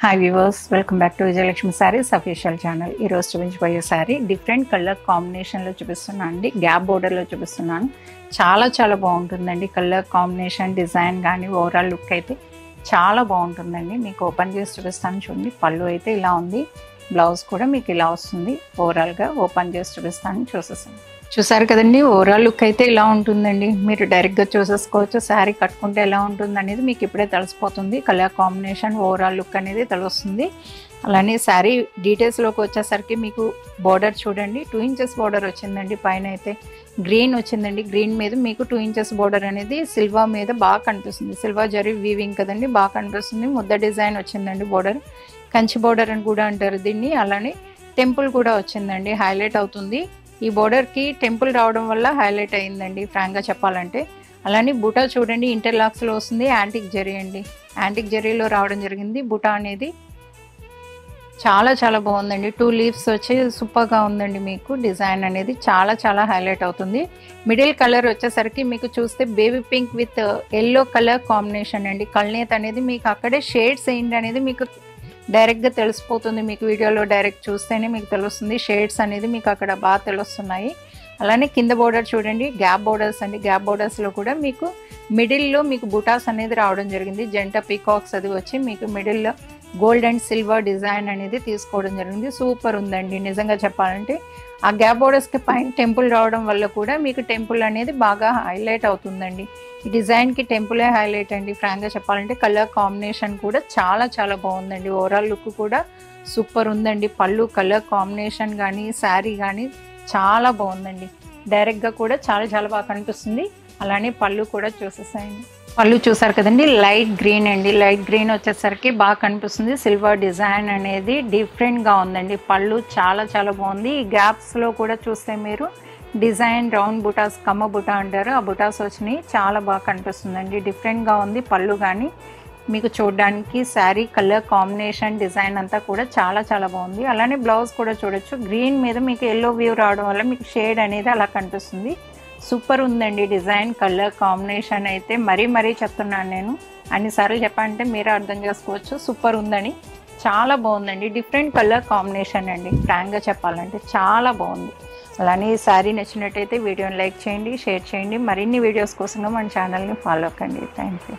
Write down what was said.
Hi viewers, welcome back to Vijayalakshmi saris official channel. ఈరోజు చూపించబోయే sari different colour కాంబినేషన్లో చూపిస్తున్నాను అండి. గ్యాప్ బోర్డర్లో చూపిస్తున్నాను. చాలా బాగుంటుందండి. కలర్ కాంబినేషన్, డిజైన్ కానీ ఓవరాల్ లుక్ అయితే చాలా బాగుంటుందండి. మీకు ఓపెన్ చేసి చూపిస్తాను చూడండి. పళ్ళు అయితే ఇలా ఉంది, బ్లౌజ్ కూడా మీకు ఇలా వస్తుంది. ఓవరాల్గా ఓపెన్ చేసి చూపిస్తాను, చూసారు కదండి. ఓవరాల్ లుక్ అయితే ఇలా ఉంటుందండి. మీరు డైరెక్ట్గా చూసేసుకోవచ్చు. శారీ కట్టుకుంటే ఎలా ఉంటుంది అనేది మీకు ఇప్పుడే తెలిసిపోతుంది. కలర్ కాంబినేషన్, ఓవరాల్ లుక్ అనేది తెలుస్తుంది. అలానే శారీ డీటెయిల్స్లోకి వచ్చేసరికి మీకు బోర్డర్ చూడండి, 2 ఇంచెస్ బోర్డర్ వచ్చిందండి. పైన అయితే గ్రీన్ వచ్చిందండి. గ్రీన్ మీద మీకు 2 ఇంచెస్ బోర్డర్ అనేది సిల్వర్ మీద బాగా కనిపిస్తుంది. సిల్వర్ జరీ వీవింగ్ కదండి, బాగా కనిపిస్తుంది. ముద్ద డిజైన్ వచ్చిందండి. బోర్డర్ కంచి బోర్డర్ అని కూడా అంటారు దీన్ని. అలానే టెంపుల్ కూడా వచ్చిందండి, హైలైట్ అవుతుంది. ఈ బోర్డర్కి టెంపుల్ రావడం వల్ల హైలైట్ అయిందండి ఫ్రాంక్గా చెప్పాలంటే. అలానే బుటా చూడండి, ఇంటర్లాక్స్లో వస్తుంది. యాంటిక్ జరీ అండి, యాంటిక్ జరీలో రావడం జరిగింది. బుటా అనేది చాలా బాగుందండి. 2 లీవ్స్ వచ్చి సూపర్గా ఉందండి. మీకు డిజైన్ అనేది చాలా హైలైట్ అవుతుంది. మిడిల్ కలర్ వచ్చేసరికి మీకు చూస్తే baby pink with yellow colour combination అండి. కల్నేత అనేది మీకు అక్కడే షేడ్స్ ఏంటి అనేది మీకు డైరెక్ట్గా తెలిసిపోతుంది. మీకు వీడియోలో డైరెక్ట్ చూస్తేనే మీకు తెలుస్తుంది. షేడ్స్ అనేది మీకు అక్కడ బాగా తెలుస్తున్నాయి. అలానే కింద బోర్డర్ చూడండి, గ్యాప్ బోర్డర్స్ అండి. గ్యాప్ బోర్డర్స్లో కూడా మీకు మిడిల్లో మీకు బుటాస్ అనేది రావడం జరిగింది. జంట పీకాక్స్ అది వచ్చి మీకు మిడిల్లో గోల్డ్ అండ్ సిల్వర్ డిజైన్ అనేది తీసుకోవడం జరిగింది. సూపర్ ఉందండి నిజంగా చెప్పాలంటే. ఆ గ్యాప్ బోర్డర్స్కి పైన టెంపుల్ రావడం వల్ల కూడా మీకు టెంపుల్ అనేది బాగా హైలైట్ అవుతుందండి. ఈ డిజైన్కి టెంపులే హైలైట్ అండి ఫ్రాంక్గా చెప్పాలంటే. కలర్ కాంబినేషన్ కూడా చాలా బాగుందండి. ఓవరాల్ లుక్ కూడా సూపర్ ఉందండి. పళ్ళు కలర్ కాంబినేషన్ కానీ శారీ కానీ చాలా బాగుందండి. డైరెక్ట్గా కూడా చాలా బాగా కనిపిస్తుంది. అలానే పళ్ళు కూడా చూసేసాయండి. పళ్ళు చూసారు కదండి, లైట్ గ్రీన్ అండి. లైట్ గ్రీన్ వచ్చేసరికి బాగా కనిపిస్తుంది. సిల్వర్ డిజైన్ అనేది డిఫరెంట్గా ఉందండి. పళ్ళు చాలా బాగుంది. ఈ గ్యాప్స్లో కూడా చూస్తే మీరు డిజైన్ రౌండ్ బుటాస్, కమ్మ బుటా అంటారు, ఆ బుటాస్ వచ్చినాయి. చాలా బాగా కనిపిస్తుందండి. డిఫరెంట్గా ఉంది పళ్ళు కానీ మీకు చూడడానికి. శారీ కలర్ కాంబినేషన్, డిజైన్ అంతా కూడా చాలా బాగుంది. అలానే బ్లౌజ్ కూడా చూడొచ్చు. గ్రీన్ మీద మీకు ఎల్లో వ్యూ రావడం వల్ల మీకు షేడ్ అనేది అలా కనిపిస్తుంది. సూపర్ ఉందండి డిజైన్, కలర్ కాంబినేషన్ అయితే మరీ చెప్తున్నాను నేను. అన్నిసార్లు చెప్పాలంటే మీరే అర్థం చేసుకోవచ్చు. సూపర్ ఉందని, చాలా బాగుందండి. డిఫరెంట్ కలర్ కాంబినేషన్ అండి. ఫ్రాంక్గా చెప్పాలంటే చాలా బాగుంది. అలానే ఈ శారీ నచ్చినట్టయితే వీడియోని లైక్ చేయండి, షేర్ చేయండి. మరిన్ని వీడియోస్ కోసంగా మన ఛానల్ని ఫాలో కండి. Thank you.